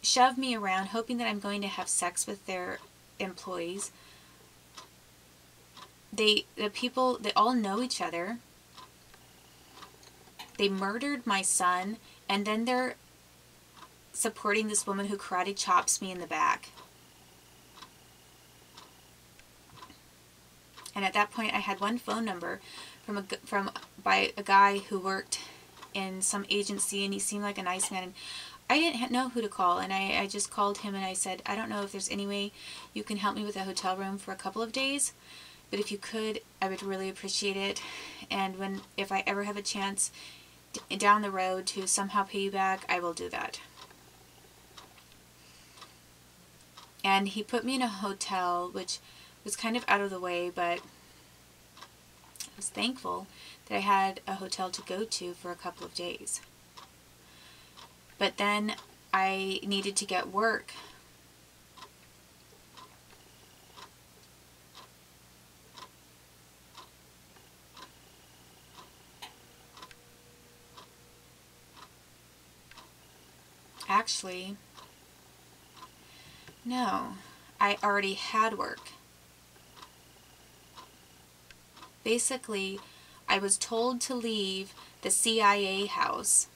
shove me around, hoping that I'm going to have sex with their employees. The people, they all know each other. They murdered my son, and then they're supporting this woman who karate chops me in the back. And at that point, I had one phone number by a guy who worked in some agency, and he seemed like a nice man. And I didn't know who to call, and I just called him and I said, I don't know if there's any way you can help me with a hotel room for a couple of days, but if you could, I would really appreciate it. And if I ever have a chance down the road to somehow pay you back, I will do that. And he put me in a hotel, which was kind of out of the way, but I was thankful that I had a hotel to go to for a couple of days. But then I needed to get work. Actually, no, I already had work. Basically, I was told to leave the CIA house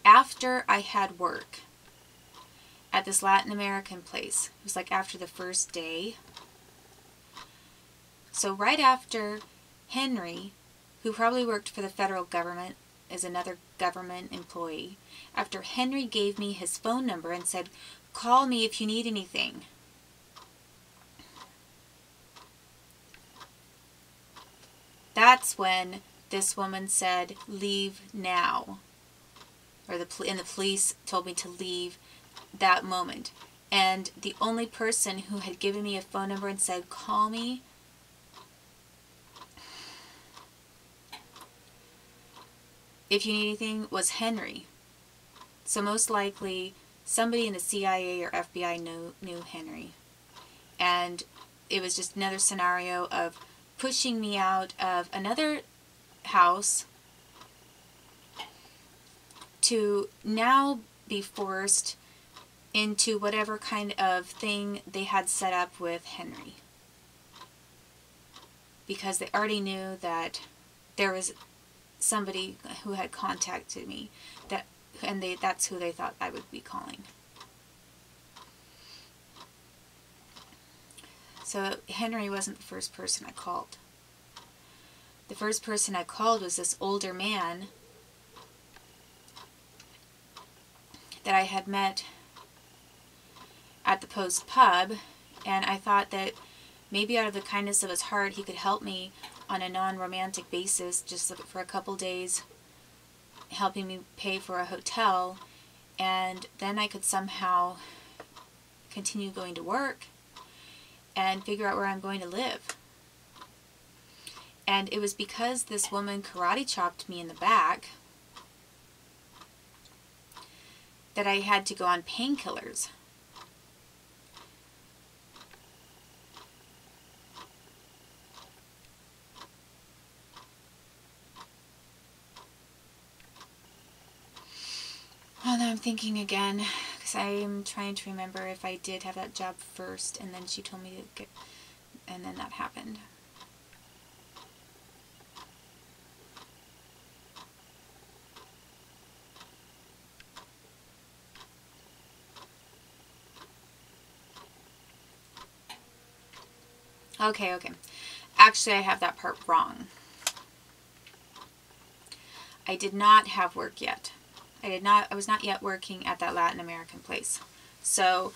after I had work at this Latin American place. It was like after the first day. So right after Henry, who probably worked for the federal government, is another government employee, after Henry gave me his phone number and said, call me if you need anything. That's when this woman said, leave now. And the police told me to leave that moment. And the only person who had given me a phone number and said, call me, if you need anything, was Henry. So most likely somebody in the CIA or FBI knew Henry. And it was just another scenario of pushing me out of another house to now be forced into whatever kind of thing they had set up with Henry. Because they already knew that there was somebody who had contacted me, that's who they thought I would be calling. So Henry wasn't the first person I called. The first person I called was this older man that I had met at the Post Pub, and I thought that maybe out of the kindness of his heart he could help me on a non-romantic basis, just for a couple days, helping me pay for a hotel, and then I could somehow continue going to work and figure out where I'm going to live. And it was because this woman karate chopped me in the back that I had to go on painkillers. Well, now I'm thinking again, because I'm trying to remember if I did have that job first, and then she told me to get, and then that happened. Okay. Actually, I have that part wrong. I did not have work yet. I was not yet working at that Latin American place. So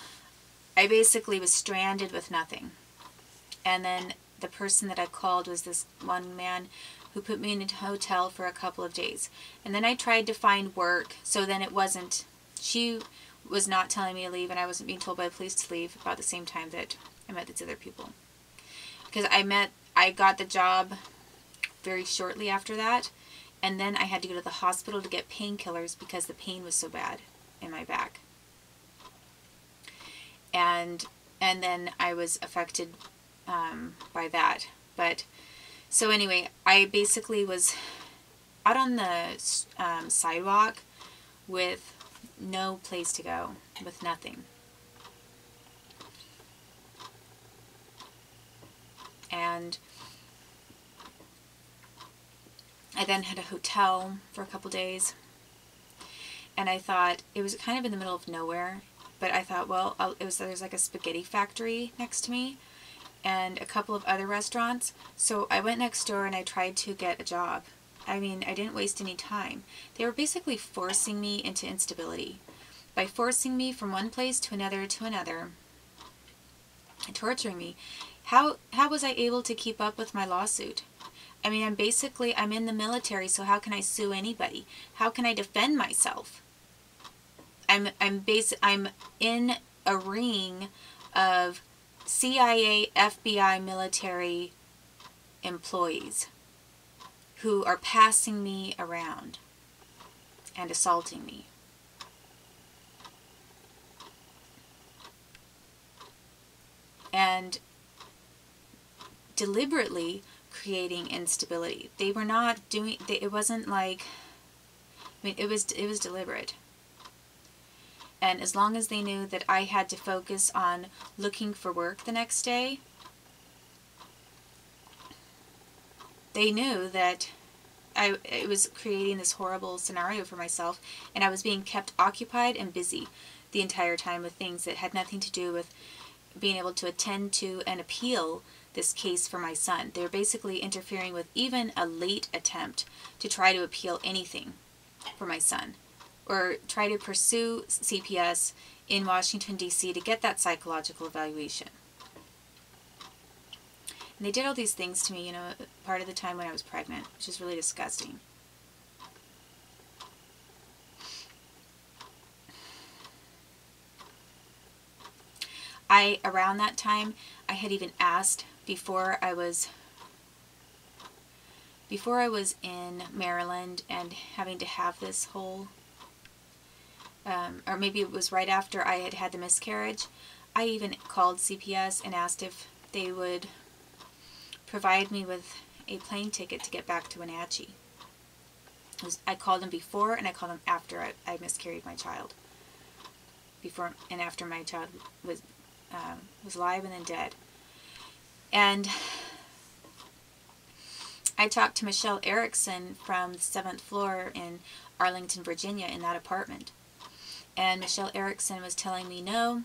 I basically was stranded with nothing. And then the person that I called was this one man who put me in a hotel for a couple of days. And then I tried to find work, so then it wasn't, she was not telling me to leave, and I wasn't being told by the police to leave about the same time that I met these other people. Because I got the job very shortly after that, and then I had to go to the hospital to get painkillers because the pain was so bad in my back. And then I was affected by that. But, so anyway, I basically was out on the sidewalk with no place to go, with nothing. And I then had a hotel for a couple days. And I thought, it was kind of in the middle of nowhere, but I thought, well, there's like a spaghetti factory next to me and a couple of other restaurants. So I went next door and I tried to get a job. I mean, I didn't waste any time. They were basically forcing me into instability. By forcing me from one place to another and torturing me, how was I able to keep up with my lawsuit? I mean, I'm in the military, so how can I sue anybody? How can I defend myself? I'm in a ring of CIA, FBI, military employees who are passing me around and assaulting me. And deliberately creating instability. They were not doing, it wasn't like, I mean, it was deliberate. And as long as they knew that I had to focus on looking for work the next day, they knew that I was creating this horrible scenario for myself, and I was being kept occupied and busy the entire time with things that had nothing to do with being able to attend to and appeal this case for my son. They were basically interfering with even a late attempt to try to appeal anything for my son, or try to pursue CPS in Washington, D.C. to get that psychological evaluation. And they did all these things to me, you know, part of the time when I was pregnant, which is really disgusting. Around that time, I had even asked, before I was in Maryland and having to have this whole, or maybe it was right after I had had the miscarriage, I even called CPS and asked if they would provide me with a plane ticket to get back to Wenatchee. I called them before and I called them after I miscarried my child. Before and after my child was alive and then dead. And I talked to Michelle Erickson from the 7th floor in Arlington, Virginia, in that apartment. And Michelle Erickson was telling me, no,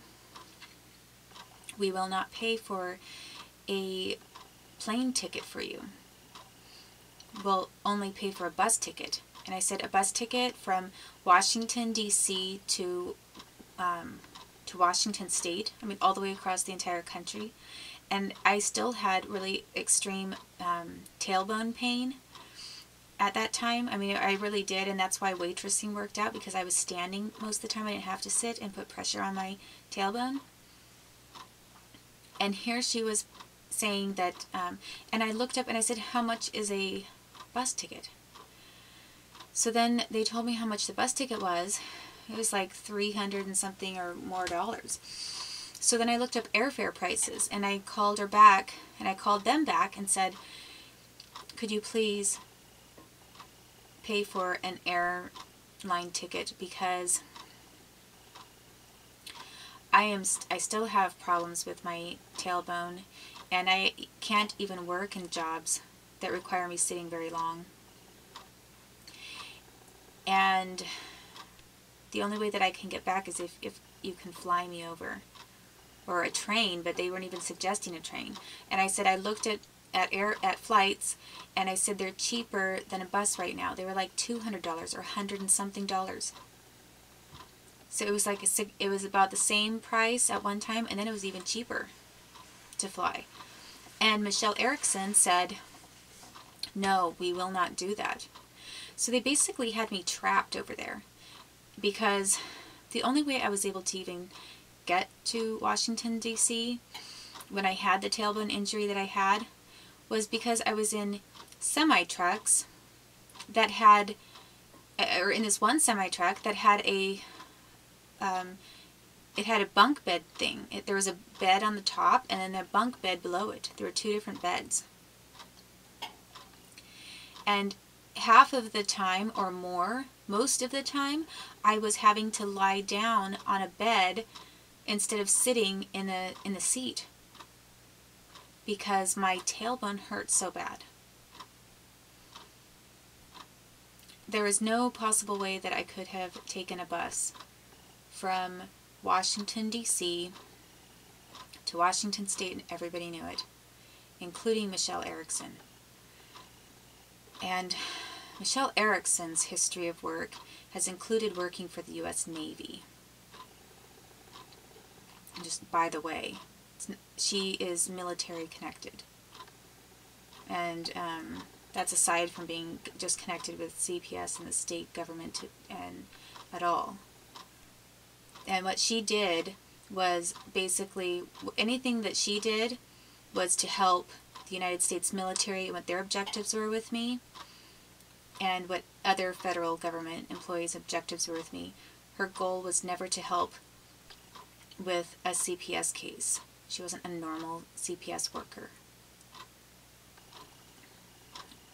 we will not pay for a plane ticket for you. We'll only pay for a bus ticket. And I said, a bus ticket from Washington, D.C. to Washington State, I mean, all the way across the entire country. And I still had really extreme tailbone pain at that time. I mean, I really did, and that's why waitressing worked out, because I was standing most of the time. I didn't have to sit and put pressure on my tailbone. And here she was saying that, and I looked up and I said, how much is a bus ticket? So then they told me how much the bus ticket was. It was like $300 and something or more dollars. So then I looked up airfare prices, and I called her back, and I called them back and said, could you please pay for an airline ticket, because I still have problems with my tailbone, and I can't even work in jobs that require me sitting very long. And the only way that I can get back is if you can fly me over, or a train, but they weren't even suggesting a train. And I said, I looked at flights, and I said, they're cheaper than a bus right now. They were like $200 or $100 and something dollars. So it was like it was about the same price at one time, and then it was even cheaper to fly. And Michelle Erickson said, no, we will not do that. So they basically had me trapped over there, because the only way I was able to even get to Washington, D.C. when I had the tailbone injury that I had was because I was in semi-trucks that had, or in this one semi-truck that had a, it had a bunk bed thing. There was a bed on the top and then a bunk bed below it. There were two different beds. And half of the time or more Most of the time, I was having to lie down on a bed instead of sitting in the seat because my tailbone hurt so bad. There was no possible way that I could have taken a bus from Washington, D.C. to Washington State, and everybody knew it, including Michelle Erickson. And Michelle Erickson's history of work has included working for the U.S. Navy. And just by the way, she is military connected. And that's aside from being just connected with CPS and the state government and at all. And what she did was basically, anything that she did was to help the United States military and what their objectives were with me, and what other federal government employees' objectives were with me. Her goal was never to help with a CPS case. She wasn't a normal CPS worker.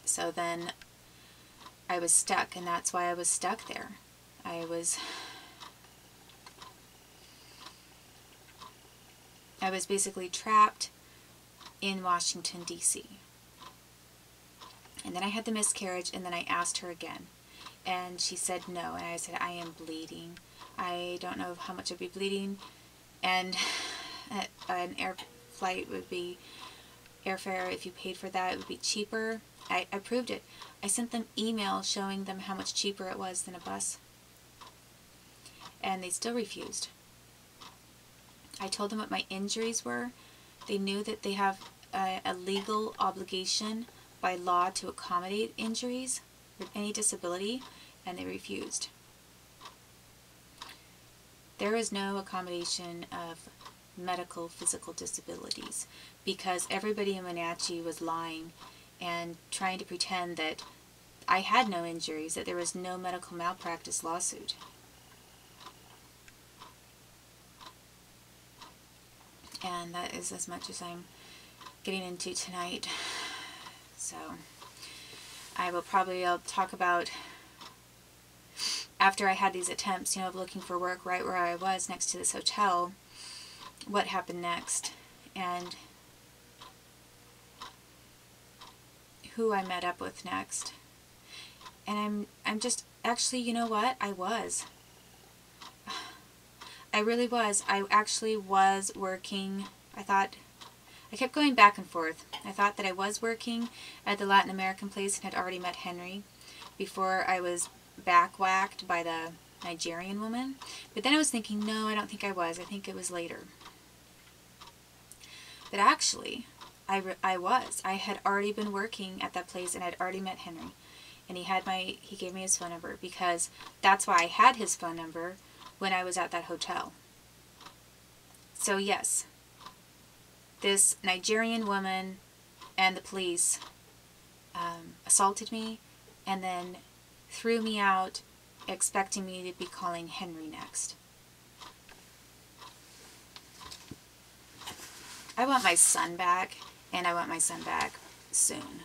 So then I was stuck, and that's why I was stuck there. I was basically trapped in Washington, D.C. And then I had the miscarriage, and then I asked her again. And she said no, and I said, I am bleeding. I don't know how much I'd be bleeding. And an air flight would be, airfare, if you paid for that, it would be cheaper. I proved it. I sent them emails showing them how much cheaper it was than a bus. And they still refused. I told them what my injuries were. They knew that they have a legal obligation by law to accommodate injuries or any disability, and they refused. There is no accommodation of medical physical disabilities because everybody in Wenatchee was lying and trying to pretend that I had no injuries, that there was no medical malpractice lawsuit. And that is as much as I'm getting into tonight. So I'll talk about, after I had these attempts, of looking for work right where I was next to this hotel, what happened next, and who I met up with next. And I'm just, actually, you know what? I really was. I actually was working. I kept going back and forth. I thought that I was working at the Latin American place and had already met Henry before I was back-whacked by the Nigerian woman. But then I was thinking, no, I don't think I was. I think it was later. But actually, I was. I had already been working at that place and I'd already met Henry. And he gave me his phone number because that's why I had his phone number when I was at that hotel. So yes, this Nigerian woman and the police assaulted me and then threw me out, expecting me to be calling Henry next. I want my son back, and I want my son back soon.